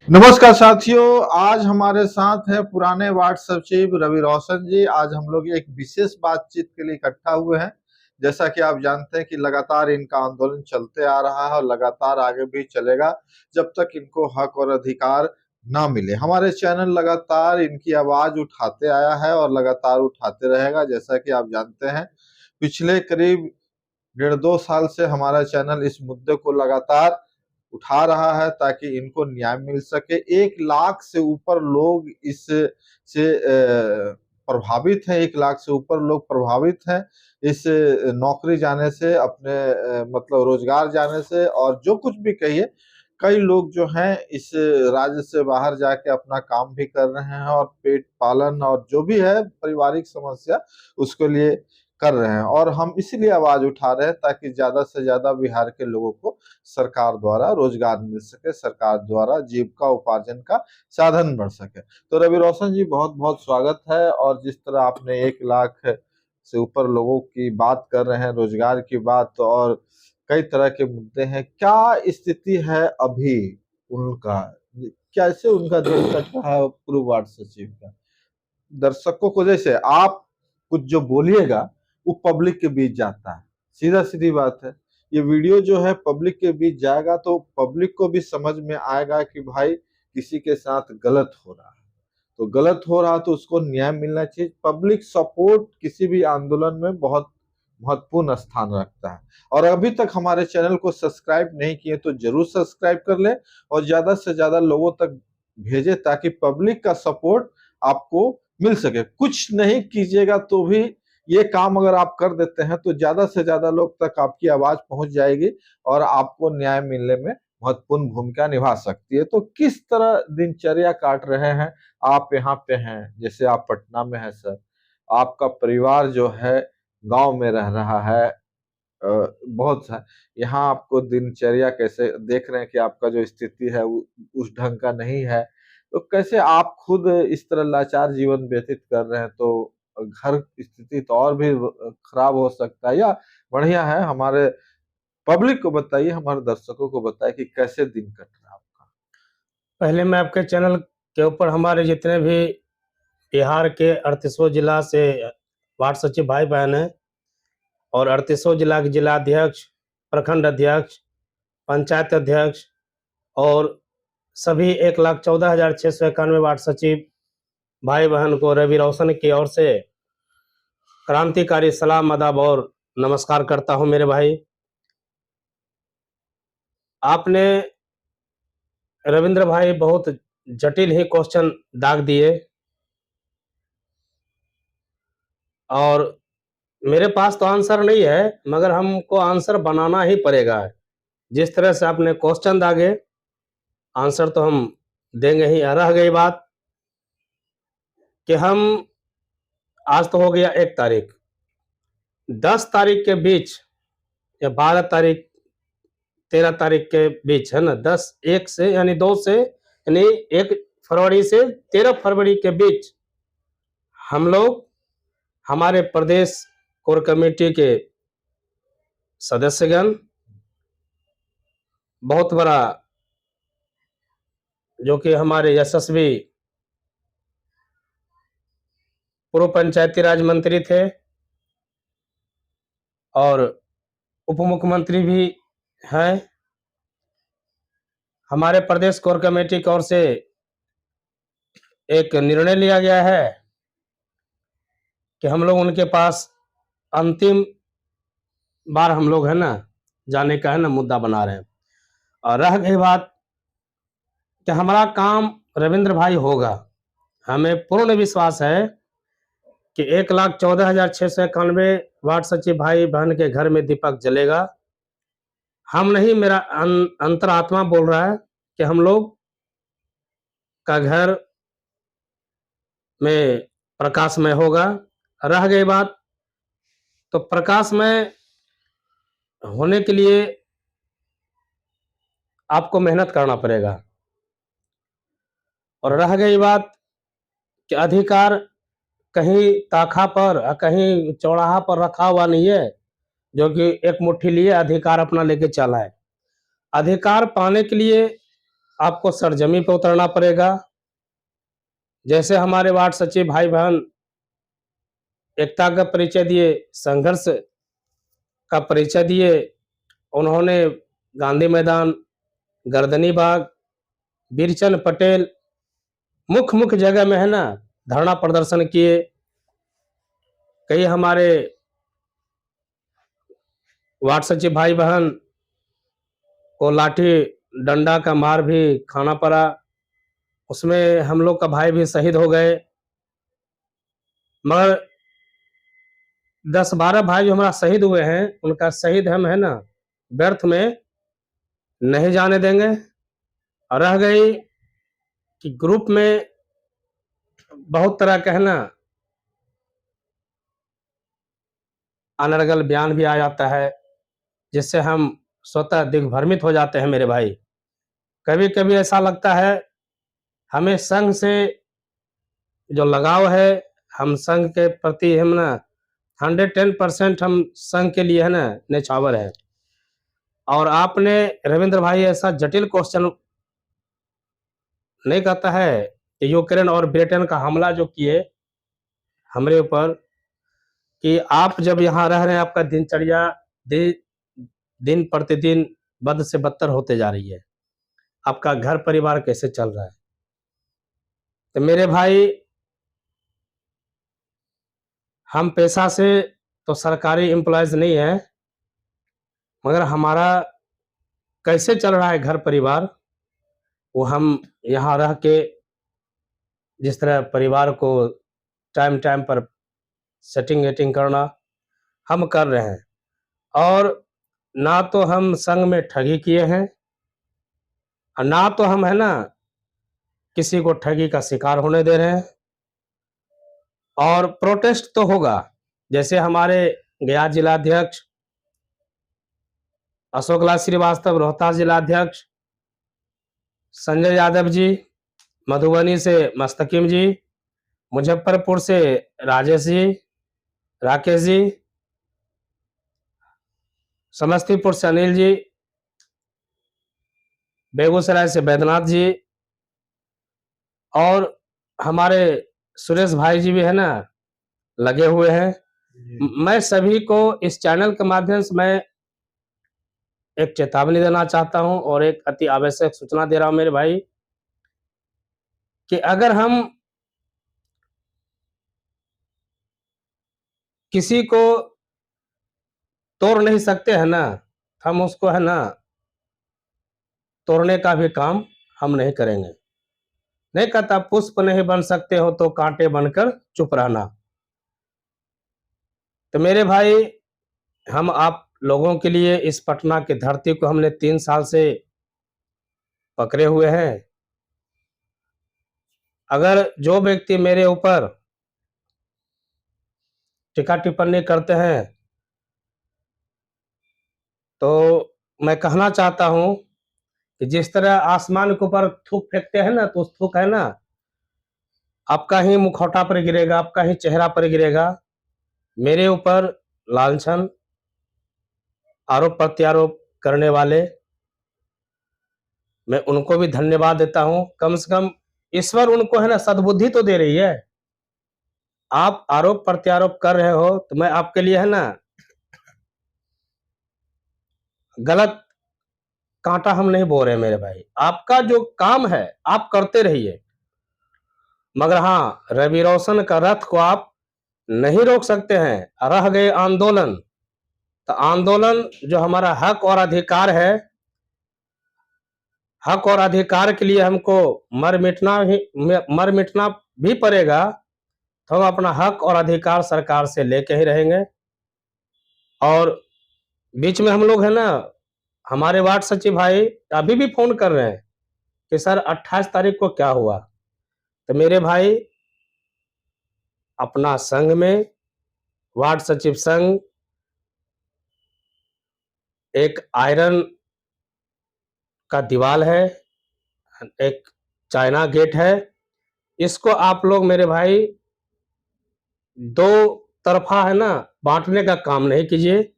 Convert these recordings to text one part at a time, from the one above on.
नमस्कार साथियों, आज हमारे साथ है पुराने वार्ड सचिव रवि रोशन जी। आज हम लोग एक विशेष बातचीत के लिए इकट्ठा हुए हैं। जैसा कि आप जानते हैं कि लगातार इनका आंदोलन चलते आ रहा है और लगातार आगे भी चलेगा जब तक इनको हक और अधिकार ना मिले। हमारे चैनल लगातार इनकी आवाज उठाते आया है और लगातार उठाते रहेगा। जैसा कि आप जानते हैं, पिछले करीब 1.5-2 साल से हमारा चैनल इस मुद्दे को लगातार उठा रहा है ताकि इनको न्याय मिल सके। 1 लाख से ऊपर लोग इस से प्रभावित हैं। 1 लाख से ऊपर लोग प्रभावित हैं इस नौकरी जाने से, अपने मतलब रोजगार जाने से, और जो कुछ भी कहिए, कई लोग जो हैं इस राज्य से बाहर जाके अपना काम भी कर रहे हैं और पेट पालन और जो भी है पारिवारिक समस्या उसके लिए कर रहे हैं। और हम इसीलिए आवाज उठा रहे हैं ताकि ज्यादा से ज्यादा बिहार के लोगों को सरकार द्वारा रोजगार मिल सके, सरकार द्वारा जीविका उपार्जन का साधन बढ़ सके। तो रवि रोशन जी, बहुत बहुत स्वागत है। और जिस तरह आपने 1 लाख से ऊपर लोगों की बात कर रहे हैं, रोजगार की बात, और कई तरह के मुद्दे हैं, क्या स्थिति है अभी उनका, कैसे उनका दिन कट रहा है पूर्व वार्ड सचिव का? दर्शकों को जैसे आप कुछ जो बोलिएगा वो पब्लिक के बीच जाता है, सीधा सीधी बात है। ये वीडियो जो है पब्लिक के बीच जाएगा तो पब्लिक को भी समझ में आएगा कि भाई किसी के साथ गलत हो रहा है, तो गलत हो रहा तो उसको न्याय मिलना चाहिए। पब्लिक सपोर्ट किसी भी आंदोलन में बहुत महत्वपूर्ण स्थान रखता है। और अभी तक हमारे चैनल को सब्सक्राइब नहीं किए तो जरूर सब्सक्राइब कर ले और ज्यादा से ज्यादा लोगों तक भेजे ताकि पब्लिक का सपोर्ट आपको मिल सके। कुछ नहीं कीजिएगा तो भी ये काम अगर आप कर देते हैं तो ज्यादा से ज्यादा लोग तक आपकी आवाज पहुंच जाएगी और आपको न्याय मिलने में महत्वपूर्ण भूमिका निभा सकती है। तो किस तरह दिनचर्या काट रहे हैं आप? यहाँ पे हैं, जैसे आप पटना में हैं सर, आपका परिवार जो है गांव में रह रहा है। बहुत सा यहाँ आपको दिनचर्या कैसे देख रहे हैं कि आपका जो स्थिति है वो उस ढंग का नहीं है, तो कैसे आप खुद इस तरह लाचार जीवन व्यतीत कर रहे हैं? तो घर स्थिति तो और भी खराब हो सकता है या बढ़िया है? हमारे पब्लिक को बताइए, हमारे दर्शकों को बताइए कि कैसे दिन कट रहा है आपका। पहले मैं आपके चैनल के ऊपर हमारे जितने भी बिहार के 38 जिला से वार्ड सचिव भाई बहन हैं और 38 जिला के जिलाध्यक्ष, प्रखंड अध्यक्ष, पंचायत अध्यक्ष और सभी 1,14,691 वार्ड सचिव भाई बहन को रवि रोशन की ओर से क्रांतिकारी सलाम, आदाब और नमस्कार करता हूं। मेरे भाई, आपने रविंद्र भाई बहुत जटिल ही क्वेश्चन दाग दिए और मेरे पास तो आंसर नहीं है, मगर हमको आंसर बनाना ही पड़ेगा। जिस तरह से आपने क्वेश्चन दागे, आंसर तो हम देंगे ही। रह गई बात कि हम आज तो हो गया 1 तारीख, 10 तारीख के बीच या 12 तारीख 13 तारीख के बीच है ना, 1 से यानी 2 से यानी 1 फरवरी से 13 फरवरी के बीच हम लोग हमारे प्रदेश कोर कमेटी के सदस्यगण बहुत बड़ा, जो कि हमारे यशस्वी पूर्व पंचायती राज मंत्री थे और उप मुख्यमंत्री भी हैं, हमारे प्रदेश कोर कमेटी की ओर से एक निर्णय लिया गया है कि हम लोग उनके पास अंतिम बार हम लोग है ना जाने का है ना मुद्दा बना रहे हैं। और रह गई बात कि हमारा काम रविंद्र भाई होगा, हमें पूर्ण विश्वास है कि 1,14,691 वार्ड सचिव भाई बहन के घर में दीपक जलेगा। हम नहीं, मेरा अंतरात्मा बोल रहा है कि हम लोग का घर में प्रकाशमय होगा। रह गई बात, तो प्रकाशमय होने के लिए आपको मेहनत करना पड़ेगा। और रह गई बात कि अधिकार कहीं ताखा पर कहीं चौराहा पर रखा हुआ नहीं है जो कि एक मुट्ठी लिए अधिकार अपना लेके चला है। अधिकार पाने के लिए आपको सरजमी पे उतरना पड़ेगा। जैसे हमारे वार्ड सचिव भाई बहन एकता का परिचय दिए, संघर्ष का परिचय दिए, उन्होंने गांधी मैदान, गर्दनी बाग, बीरचंद पटेल मुख्य मुख्य जगह में है ना धरना प्रदर्शन किए। कई हमारे वार्ड सचिव भाई बहन को लाठी डंडा का मार भी खाना पड़ा, उसमें हम लोग का भाई भी शहीद हो गए। मगर 10-12 भाई जो हमारा शहीद हुए हैं, उनका शहीद हम है ना व्यर्थ में नहीं जाने देंगे। और रह गई कि ग्रुप में बहुत तरह का है ना अनर्गल बयान भी आ जाता है, जिससे हम स्वतः दिग्भ्रमित हो जाते हैं मेरे भाई। कभी कभी ऐसा लगता है हमें संघ से जो लगाव है, हम संघ के प्रति हम ना 110% हम संघ के लिए है ना निछावर है। और आपने रविंद्र भाई ऐसा जटिल क्वेश्चन नहीं कहता है कि यूक्रेन और ब्रिटेन का हमला जो किए हमारे ऊपर, कि आप जब यहाँ रह रहे हैं आपका दिनचर्या दिन प्रतिदिन बद से बदतर होते जा रही है, आपका घर परिवार कैसे चल रहा है। तो मेरे भाई, हम पेशा से तो सरकारी एम्प्लॉयज नहीं है, मगर हमारा कैसे चल रहा है घर परिवार, वो हम यहाँ रह के जिस तरह परिवार को टाइम टाइम पर सेटिंग वेटिंग करना हम कर रहे हैं। और ना तो हम संघ में ठगी किए हैं, और ना तो हम है ना किसी को ठगी का शिकार होने दे रहे हैं। और प्रोटेस्ट तो होगा, जैसे हमारे गया जिलाध्यक्ष अशोक लाल श्रीवास्तव, रोहतास जिलाध्यक्ष संजय यादव जी, मधुबनी से मस्तकीम जी, मुजफ्फरपुर से राजेश जी, राकेश जी, समस्तीपुर से अनिल जी, बेगूसराय से बैद्यनाथ जी, और हमारे सुरेश भाई जी भी है ना लगे हुए हैं। मैं सभी को इस चैनल के माध्यम से मैं एक चेतावनी देना चाहता हूं और एक अति आवश्यक सूचना दे रहा हूं मेरे भाई, कि अगर हम किसी को तोड़ नहीं सकते हैं ना, हम उसको है ना तोड़ने का भी काम हम नहीं करेंगे। नहीं कहता पुष्प नहीं बन सकते हो तो कांटे बनकर चुप रहना। तो मेरे भाई, हम आप लोगों के लिए इस पटना की धरती को हमने 3 साल से पकड़े हुए हैं। अगर जो व्यक्ति मेरे ऊपर टीका टिप्पणी करते हैं, तो मैं कहना चाहता हूं कि जिस तरह आसमान के ऊपर थूक फेंकते हैं ना, तो उस थूक है ना आपका ही मुखौटा पर गिरेगा, आपका ही चेहरा पर गिरेगा। मेरे ऊपर लांछन आरोप प्रत्यारोप करने वाले, मैं उनको भी धन्यवाद देता हूं। कम से कम ईश्वर उनको है ना सद्बुद्धि तो दे रही है। आप आरोप प्रत्यारोप कर रहे हो तो मैं आपके लिए है ना गलत कांटा हम नहीं बो रहे मेरे भाई। आपका जो काम है आप करते रहिए, मगर हाँ, रवि रोशन का रथ को आप नहीं रोक सकते हैं। रह गए आंदोलन, तो आंदोलन जो हमारा हक और अधिकार है, हक और अधिकार के लिए हमको मर मिटना भी पड़ेगा, तो हम अपना हक और अधिकार सरकार से लेके ही रहेंगे। और बीच में हम लोग है ना, हमारे वार्ड सचिव भाई अभी भी फोन कर रहे हैं कि सर 28 तारीख को क्या हुआ। तो मेरे भाई, अपना संघ में वार्ड सचिव संघ एक आयरन का दीवाल है, एक चाइना गेट है। इसको आप लोग मेरे भाई दो तरफा है ना बांटने का काम नहीं कीजिए।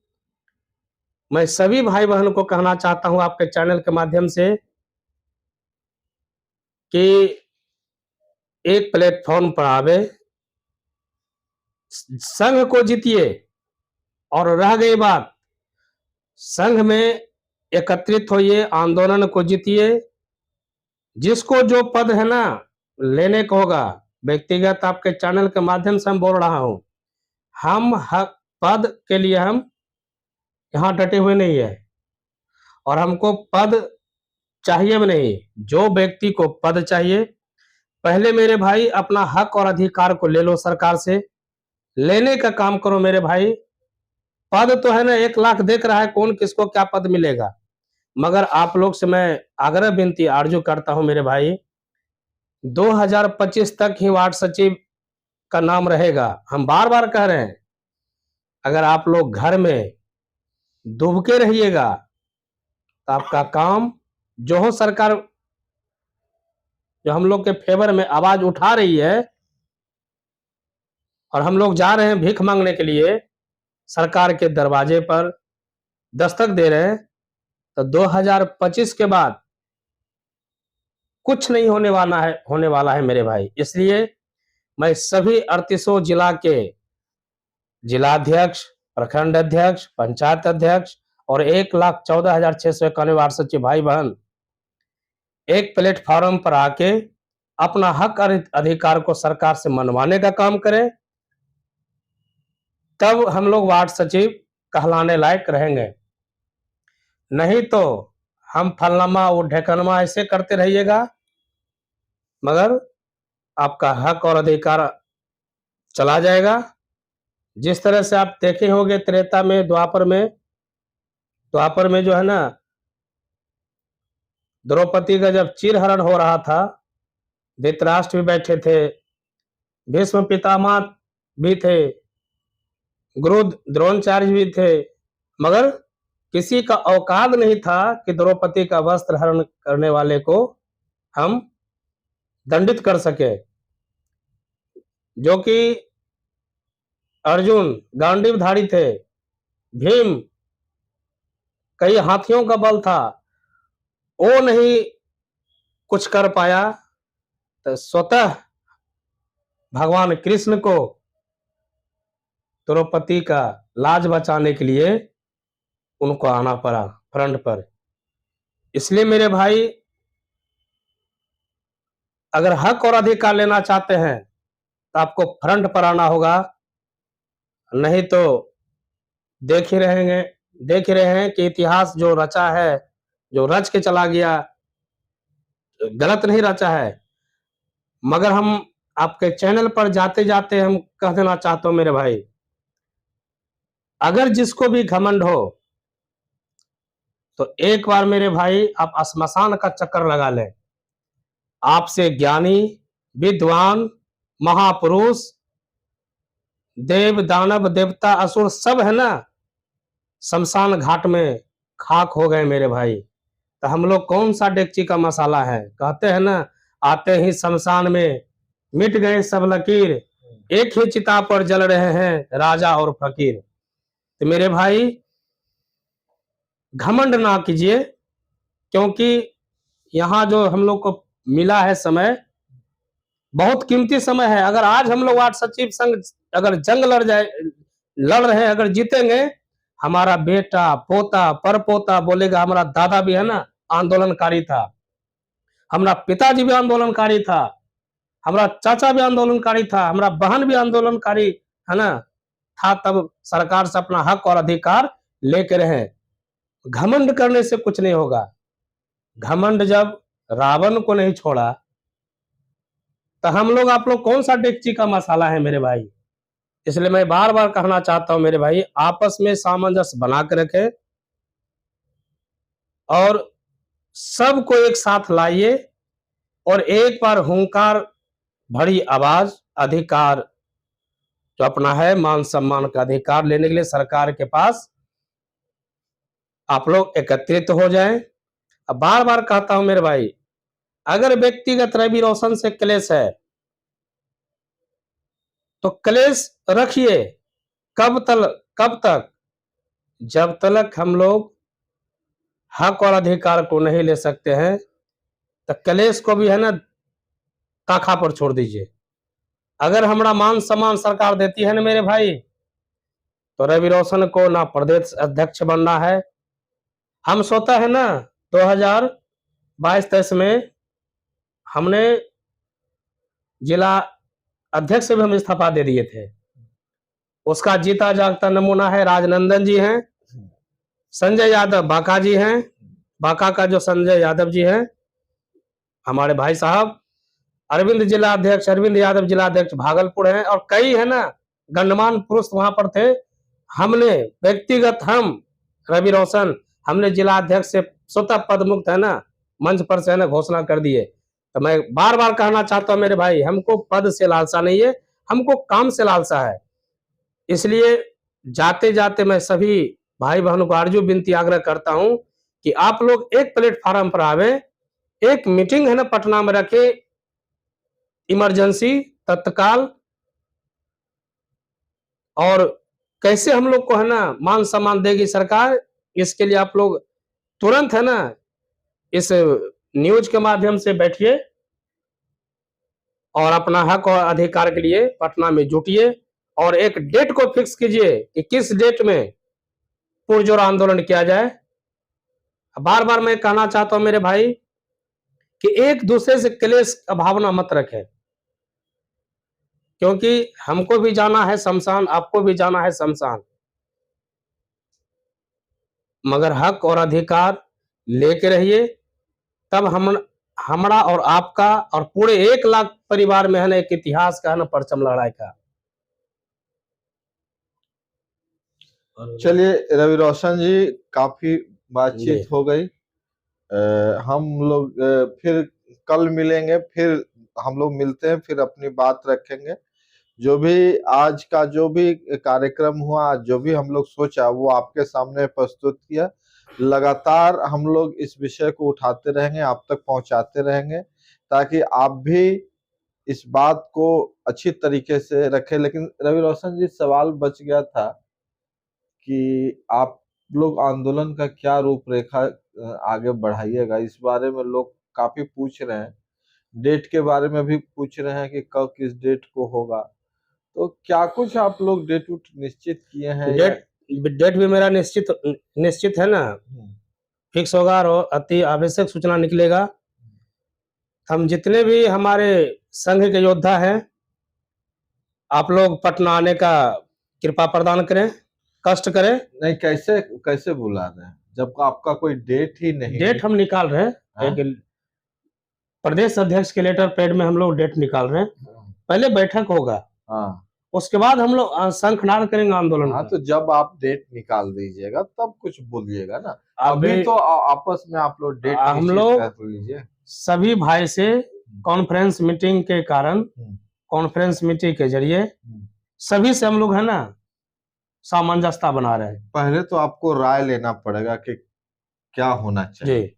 मैं सभी भाई बहन को कहना चाहता हूं आपके चैनल के माध्यम से कि एक प्लेटफॉर्म पर आवे, संघ को जीतिए, और रह गई बात संघ में एकत्रित होइए, आंदोलन को जीतिए। जिसको जो पद है ना लेने को होगा, व्यक्तिगत आपके चैनल के माध्यम से हम बोल रहा हूं, हम हक पद के लिए हम यहां डटे हुए नहीं है, और हमको पद चाहिए भी नहीं। जो व्यक्ति को पद चाहिए, पहले मेरे भाई अपना हक और अधिकार को ले लो, सरकार से लेने का काम करो मेरे भाई। पद तो है ना, 1 लाख देख रहा है, कौन किसको क्या पद मिलेगा। मगर आप लोग से मैं आग्रह विनती आरजू करता हूं मेरे भाई, 2025 तक ही वार्ड सचिव का नाम रहेगा। हम बार बार कह रहे हैं, अगर आप लोग घर में डूब के रहिएगा तो आपका काम जो हो, सरकार जो हम लोग के फेवर में आवाज उठा रही है, और हम लोग जा रहे हैं भीख मांगने के लिए सरकार के दरवाजे पर दस्तक दे रहे हैं, तो 2025 के बाद कुछ नहीं होने वाला है मेरे भाई। इसलिए मैं सभी 38 जिला के जिलाध्यक्ष, प्रखंड अध्यक्ष, पंचायत अध्यक्ष और 1,14,691 वार्ड सचिव भाई बहन एक प्लेटफॉर्म पर आके अपना हक और अधिकार को सरकार से मनवाने का काम करें, तब हम लोग वार्ड सचिव कहलाने लायक रहेंगे। नहीं तो हम फलनामा और ढेकनमा ऐसे करते रहिएगा, मगर आपका हक और अधिकार चला जाएगा। जिस तरह से आप देखे होंगे त्रेता में, द्वापर में जो है ना, द्रौपदी का जब चीरहरण हो रहा था, धृतराष्ट्र भी बैठे थे, भीष्म पितामह भी थे, गुरु द्रोणाचार्य भी थे, मगर किसी का औकात नहीं था कि द्रौपदी का वस्त्र हरण करने वाले को हम दंडित कर सके। जो कि अर्जुन गांडीवधारी थे, भीम कई हाथियों का बल था, वो नहीं कुछ कर पाया, तो स्वतः भगवान कृष्ण को द्रौपदी का लाज बचाने के लिए उनको आना पड़ा फ्रंट पर। इसलिए मेरे भाई, अगर हक और अधिकार लेना चाहते हैं तो आपको फ्रंट पर आना होगा, नहीं तो देख ही रहे हैं कि इतिहास जो रचा है, जो रच के चला गया, गलत नहीं रचा है। मगर हम आपके चैनल पर जाते जाते हम कह देना चाहता हूं मेरे भाई, अगर जिसको भी घमंड हो तो एक बार मेरे भाई आप श्मशान का चक्कर लगा लें। आपसे ज्ञानी, विद्वान, महापुरुष, देव, दानव, देवता, असुर सब है ना, शमशान घाट में खाक हो गए मेरे भाई। तो हम लोग कौन सा डेगची का मसाला है? कहते हैं ना, आते ही शमशान में मिट गए सब लकीर, एक ही चिता पर जल रहे हैं राजा और फकीर। तो मेरे भाई, घमंड ना कीजिए, क्योंकि यहाँ जो हम लोग को मिला है समय बहुत कीमती समय है। अगर आज हम लोग वार्ड सचिव संघ अगर जंग लड़ रहे हैं, अगर जीतेंगे, हमारा बेटा, पोता, परपोता बोलेगा हमारा दादा भी है ना आंदोलनकारी था, हमारा पिताजी भी आंदोलनकारी था, हमारा चाचा भी आंदोलनकारी था, हमारा बहन भी आंदोलनकारी है ना था, तब सरकार से अपना हक और अधिकार लेकर रहे। घमंड करने से कुछ नहीं होगा। घमंड जब रावण को नहीं छोड़ा, तो हम लोग आप लोग कौन सा डेगची का मसाला है मेरे भाई? इसलिए मैं बार बार कहना चाहता हूं मेरे भाई, आपस में सामंजस्य बना के रखे और सबको एक साथ लाइए, और एक बार हुंकार भरी आवाज, अधिकार जो अपना है, मान सम्मान का अधिकार लेने के लिए सरकार के पास आप लोग एकत्रित हो जाएं। अब बार बार कहता हूं मेरे भाई, अगर व्यक्तिगत रवि रोशन से क्लेश है तो क्लेश रखिए, कब तक? जब तक हम लोग हक और अधिकार को नहीं ले सकते हैं, तो क्लेश को भी है ना ताखा पर छोड़ दीजिए। अगर हमारा मान सम्मान सरकार देती है ना मेरे भाई, तो रवि रोशन को ना प्रदेश अध्यक्ष बनना है। हम स्वतः है ना 2022-23 में हमने जिला अध्यक्ष से भी हम इस्तीफा दे दिए थे। उसका जीता जागता नमूना है राजनंदन जी हैं, संजय यादव बांका जी हैं, बांका का जो संजय यादव जी हैं हमारे भाई साहब, अरविंद यादव जिला अध्यक्ष भागलपुर हैं, और कई है ना गणमान्य पुरुष वहां पर थे। हमने व्यक्तिगत हम रवि रोशन हमने जिला अध्यक्ष से स्वतः पद मुक्त है ना मंच पर से है ना घोषणा कर दिए। तो मैं बार बार कहना चाहता हूं मेरे भाई, हमको पद से लालसा नहीं है, हमको काम से लालसा है। इसलिए जाते जाते मैं सभी भाई बहनों को आरजू विनती आग्रह करता हूं कि आप लोग एक प्लेटफॉर्म पर आवे, एक मीटिंग है ना पटना में रखे, इमरजेंसी तत्काल, और कैसे हम लोग को है ना मान सम्मान देगी सरकार, इसके लिए आप लोग तुरंत है ना इस न्यूज के माध्यम से बैठिए और अपना हक और अधिकार के लिए पटना में जुटिए, और एक डेट को फिक्स कीजिए कि किस डेट में पुरजोर आंदोलन किया जाए। बार बार मैं कहना चाहता हूं मेरे भाई कि एक दूसरे से क्लेश का भावना मत रखें, क्योंकि हमको भी जाना है शमशान, आपको भी जाना है शमशान, मगर हक और अधिकार लेके रहिए, तब हमारा और आपका और पूरे 1 लाख परिवार में है ना एक इतिहास का है ना परचम लहराए का। चलिए रवि रोशन जी, काफी बातचीत हो गई। हम लोग फिर कल मिलेंगे, फिर हम लोग मिलते हैं, फिर अपनी बात रखेंगे। जो भी आज का जो भी कार्यक्रम हुआ, जो भी हम लोग सोचा वो आपके सामने प्रस्तुत किया। लगातार हम लोग इस विषय को उठाते रहेंगे, आप तक पहुंचाते रहेंगे, ताकि आप भी इस बात को अच्छी तरीके से रखें। लेकिन रवि रोशन जी, सवाल बच गया था कि आप लोग आंदोलन का क्या रूपरेखा आगे बढ़ाइएगा, इस बारे में लोग काफी पूछ रहे हैं। डेट के बारे में भी पूछ रहे हैं कि कब किस डेट को होगा, तो क्या कुछ आप लोग डेट निश्चित किए हैं? डेट भी मेरा निश्चित है ना, फिक्स होगा और अति आवश्यक सूचना निकलेगा। हम जितने भी हमारे संघ के योद्धा हैं, आप लोग पटना आने का कृपा प्रदान करें, कष्ट करें। नहीं, कैसे बुला रहे हैं जब आपका कोई डेट ही नहीं? डेट हम निकाल रहे हैं, एक प्रदेश अध्यक्ष के लेटर पैड में हम लोग डेट निकाल रहे हैं। पहले बैठक होगा, उसके बाद हम लोग शंखनाद करेंगे आंदोलन। हाँ, तो जब आप डेट निकाल दीजिएगा तब कुछ बोलिएगा ना। अभी तो आपस में आप लोग डेट हम लोग लीजिए। सभी भाई से कॉन्फ्रेंस मीटिंग के कारण, कॉन्फ्रेंस मीटिंग के जरिए सभी से हम लोग है ना सामंजस्य बना रहे हैं। पहले तो आपको राय लेना पड़ेगा कि क्या होना चाहिए।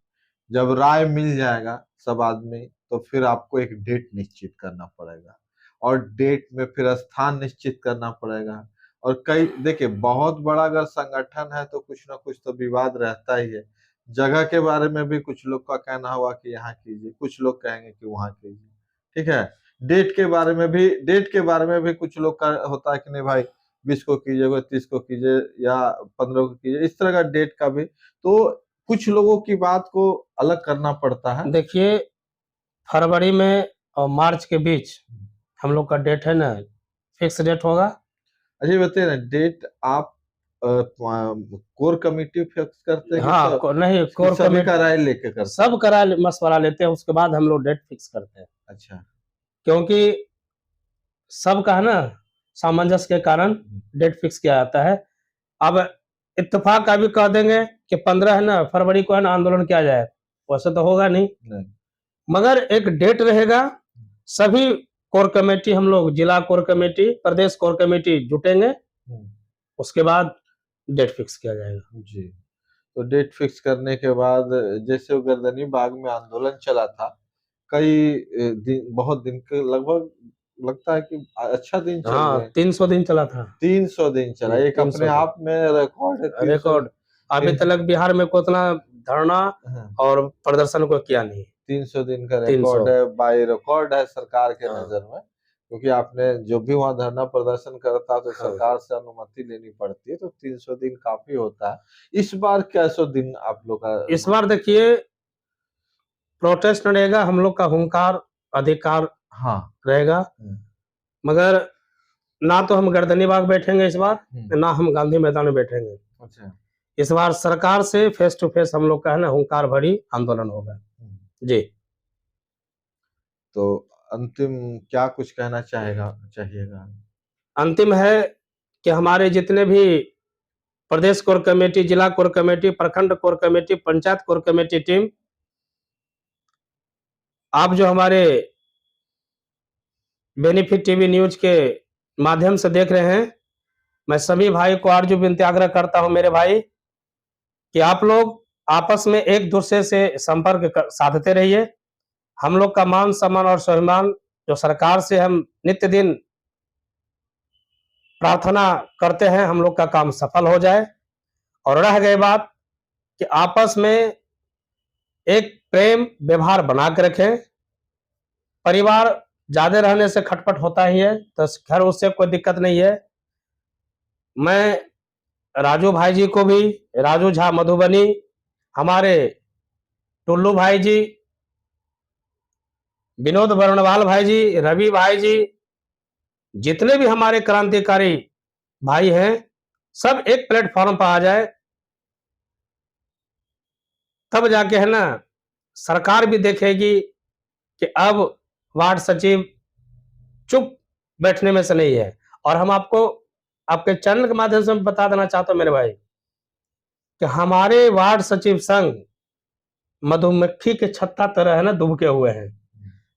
जब राय मिल जाएगा सब आदमी, तो फिर आपको एक डेट निश्चित करना पड़ेगा, और डेट में फिर स्थान निश्चित करना पड़ेगा। और कई देखिए, बहुत बड़ा अगर संगठन है तो कुछ ना कुछ तो विवाद रहता ही है। जगह के बारे में भी कुछ लोग का कहना हुआ कि यहाँ कीजिए, कुछ लोग कहेंगे कि वहां कीजिए, ठीक है। डेट के बारे में भी कुछ लोग का होता है कि नहीं भाई 20 को कीजिए, 30 को कीजिए या 15 को कीजिए, इस तरह का डेट का भी तो कुछ लोगों की बात को अलग करना पड़ता है। देखिए, फरवरी में और मार्च के बीच हम लोग का डेट है ना, फिक्स डेट होगा। अजी बताइए ना, डेट आप कोर कमेटी फिक्स करते हैं? हाँ, नहीं, कोर कमेटी का राय लेके करते हैं, सब का राय मशवरा लेते हैं, उसके बाद हम लोग डेट फिक्स करते हैं। अच्छा, क्योंकि सबका है ना सामंजस्य के कारण डेट फिक्स किया जाता है। अब इत्तेफाक का भी कह देंगे कि 15 है ना फरवरी को है ना आंदोलन किया जाए, वैसे तो होगा नहीं। मगर एक डेट रहेगा, सभी कोर कमेटी, हम लोग जिला कोर कमेटी, प्रदेश कोर कमेटी जुटेंगे, उसके बाद डेट फिक्स किया जाएगा। जी, तो डेट फिक्स करने के बाद, जैसे गर्दनी बाग में आंदोलन चला था, कई दिन, बहुत दिन के, लगभग लगता है कि अच्छा दिन चल गया। 300 दिन चला था। 300 दिन चला, एक अपने आप में रिकॉर्ड है। अभी तक बिहार में को इतना धरना और प्रदर्शन को किया नहीं। 300 दिन का 300 रिकॉर्ड है, बाई रिकॉर्ड है सरकार के हाँ नजर में, क्योंकि आपने जो भी वहां धरना प्रदर्शन करता तो हाँ सरकार से अनुमति लेनी पड़ती है, तो 300 दिन काफी होता है। इस बार कैसो दिन आप लोग का? इस बार देखिए प्रोटेस्ट रहेगा, हम लोग का हुंकार अधिकार हाँ। रहेगा, मगर ना तो हम गर्दनी बाग बैठेंगे इस बार, ना हम गांधी मैदान में बैठेंगे। अच्छा। इस बार सरकार से फेस टू फेस हम लोग का है ना हुंकार भरी आंदोलन होगा जी। तो अंतिम क्या कुछ कहना चाहिएगा? अंतिम है कि हमारे जितने भी प्रदेश कोर कमेटी, जिला कोर कमेटी, प्रखंड core committee, panchayat core committee team, आप जो हमारे बेनिफिट टीवी न्यूज के माध्यम से देख रहे हैं, मैं सभी भाई को आरजू विनती आग्रह करता हूं मेरे भाई कि आप लोग आपस में एक दूसरे से संपर्क साधते रहिए। हम लोग का मान सम्मान और स्वाभिमान जो सरकार से हम नित्य दिन प्रार्थना करते हैं, हम लोग का काम सफल हो जाए। और रह गई बात कि आपस में एक प्रेम व्यवहार बना के रखें। परिवार ज्यादा रहने से खटपट होता ही है, तो घर उससे कोई दिक्कत नहीं है। मैं राजू भाई जी को भी, राजू झा मधुबनी, हमारे टुल्लू भाई जी, विनोद वर्णवाल भाई जी, रवि भाई जी, जितने भी हमारे क्रांतिकारी भाई हैं, सब एक प्लेटफॉर्म पर आ जाए, तब जाके है ना सरकार भी देखेगी कि अब वार्ड सचिव चुप बैठने में से नहीं है। और हम आपको आपके चैनल के माध्यम से बता देना चाहता हूं मेरे भाई कि हमारे वार्ड सचिव संघ मधुमक्खी के छत्ता तरह है ना दुबके हुए हैं।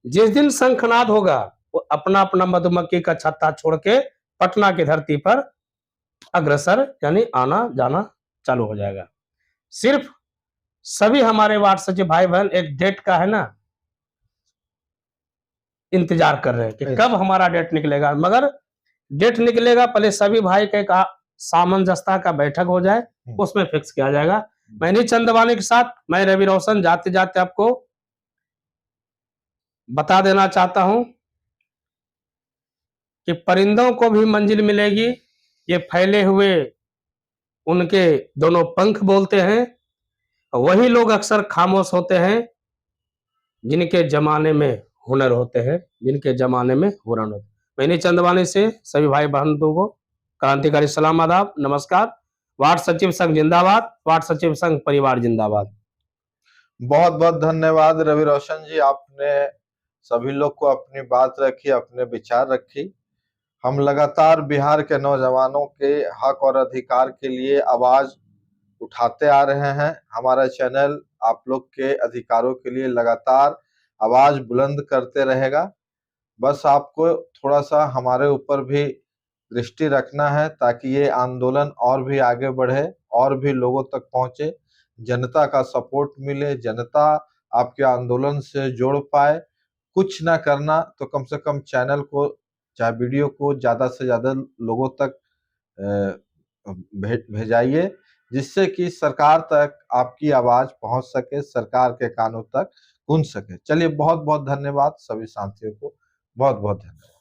जिस दिन शंखनाद होगा वो अपना अपना मधुमक्खी का छत्ता छोड़ के पटना की धरती पर अग्रसर यानी आना जाना चालू हो जाएगा। सिर्फ सभी हमारे वार्ड सचिव भाई बहन एक डेट का है ना इंतजार कर रहे हैं कि कब हमारा डेट निकलेगा, मगर डेट निकलेगा पहले सभी भाई के का सामंजस्यता का बैठक हो जाए, उसमें फिक्स किया जाएगा। मैं नहीं चंदवानी के साथ, मैं रवि रोशन जाते जाते आपको बता देना चाहता हूं कि परिंदों को भी मंजिल मिलेगी, ये फैले हुए उनके दोनों पंख बोलते हैं। वही लोग अक्सर खामोश होते हैं जिनके जमाने में हुनर होते हैं, जिनके जमाने में हुनर होते हैं। मैंने चंदवानी से सभी भाई बहनों को क्रांतिकारी सलाम आदाब नमस्कार। वार्ड सचिव संघ जिंदाबाद, वार्ड सचिव संघ परिवार जिंदाबाद। बहुत बहुत धन्यवाद रवि रोशन जी, आपने सभी लोग को अपनी बात रखी, अपने विचार रखी। हम लगातार बिहार के नौजवानों के हक और अधिकार के लिए आवाज उठाते आ रहे हैं। हमारा चैनल आप लोग के अधिकारों के लिए लगातार आवाज बुलंद करते रहेगा। बस आपको थोड़ा सा हमारे ऊपर भी दृष्टि रखना है ताकि ये आंदोलन और भी आगे बढ़े और भी लोगों तक पहुंचे, जनता का सपोर्ट मिले, जनता आपके आंदोलन से जोड़ पाए। कुछ ना करना तो कम से कम चैनल को, चाहे वीडियो को ज्यादा से ज्यादा लोगों तक भेजाइए, जिससे कि सरकार तक आपकी आवाज पहुंच सके, सरकार के कानों तक गूंज सके। चलिए बहुत बहुत धन्यवाद सभी साथियों को, बहुत बहुत धन्यवाद।